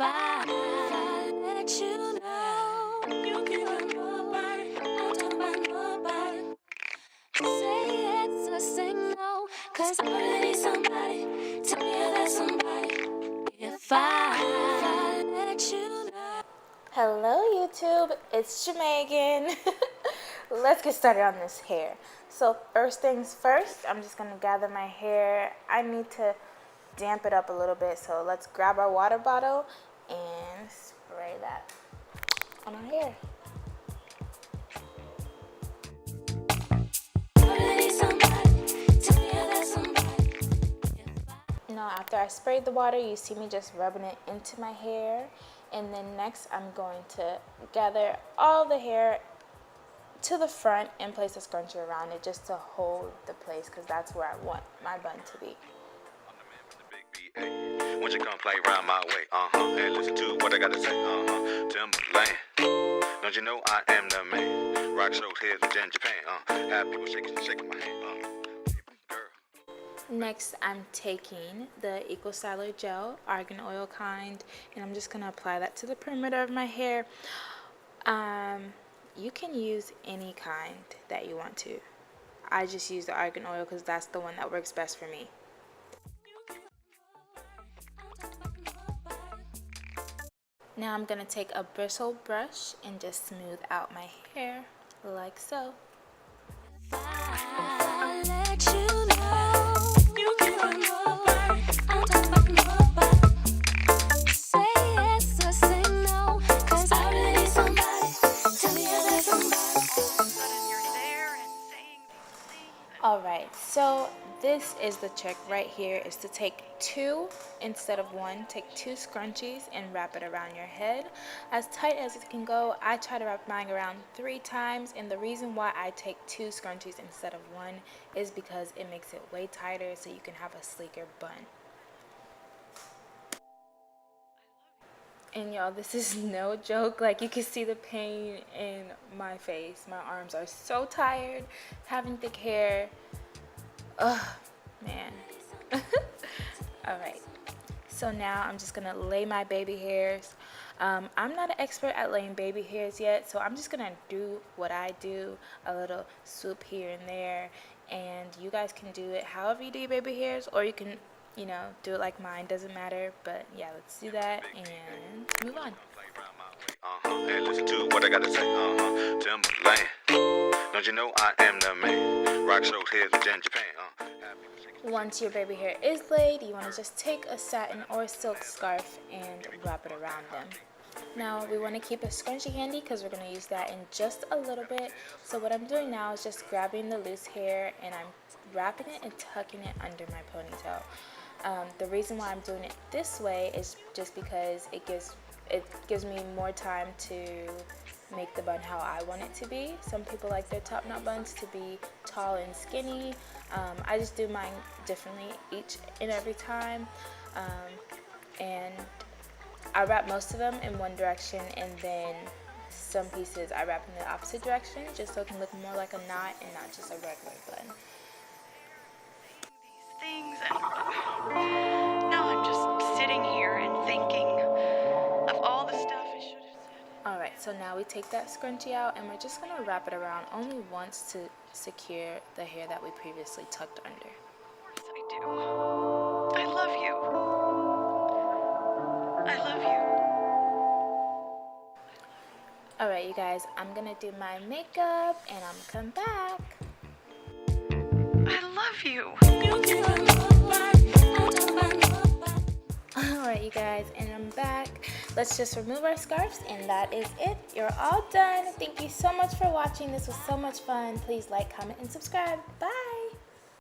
I let you know, you can run nobody, don't talk about nobody. Say yes or say no, 'cause I really need somebody. Tell me you're that somebody. If I let you know. Hello YouTube, it's Jamayg. Let's get started on this hair. So first things first, I'm just gonna gather my hair. I need to damp it up a little bit, so let's grab our water bottle and spray that on our hair. Now after I sprayed the water, you see me just rubbing it into my hair, and then next I'm going to gather all the hair to the front and place a scrunchie around it just to hold the place, because that's where I want my bun to be. Won't you come play round my way, and listen to what I gotta say, Timberland. Don't you know I am the man? Rock shows here in Japan, have people shaking my hand, girl. Next, I'm taking the Eco Styler Gel, argan oil kind, and I'm just gonna apply that to the perimeter of my hair. You can use any kind that you want to. I just use the argan oil because that's the one that works best for me. Now I'm gonna take a bristle brush and just smooth out my hair like so. I let you know, you can run nobody, don't talk about nobody. Say yes or say no, 'cause I really need somebody. Tell me you're that somebody. Alright, so this is the trick right here, is to take two instead of one. Take two scrunchies and wrap it around your head as tight as it can go. I try to wrap mine around 3 times, and the reason why I take 2 scrunchies instead of 1 is because it makes it way tighter so you can have a sleeker bun. And y'all, this is no joke. Like, you can see the pain in my face. My arms are so tired having thick hair. Ugh, man. Alright, so now I'm just gonna lay my baby hairs. I'm not an expert at laying baby hairs yet, so I'm just gonna do what I do, a little swoop here and there, and you guys can do it however you do your baby hairs, or you can, you know, do it like mine, doesn't matter. But yeah, let's do that and move on. And listen to what I gotta say, Timberland. Don't you know I am the man? Rock shows here in Japan, Once your baby hair is laid, you want to just take a satin or silk scarf and wrap it around them. Now we want to keep a scrunchie handy because we're going to use that in just a little bit. So what I'm doing now is just grabbing the loose hair and I'm wrapping it and tucking it under my ponytail. The reason why I'm doing it this way is just because it gives me more time to make the bun how I want it to be. Some people like their top knot buns to be tall and skinny. I just do mine differently each and every time, and I wrap most of them in one direction, and then some pieces I wrap in the opposite direction just so it can look more like a knot and not just a regular bun. Things, and now I'm just sitting here and thinking of all the stuff I should have said. Alright, so now we take that scrunchie out and we're just going to wrap it around only once to secure the hair that we previously tucked under. Yes, I do. I love you. I love you. Alright, you guys, I'm going to do my makeup and I'm going to come back. I love you. Alright, you guys, and I'm back. Let's just remove our scarves, and that is it. You're all done. Thank you so much for watching. This was so much fun. Please like, comment, and subscribe. Bye.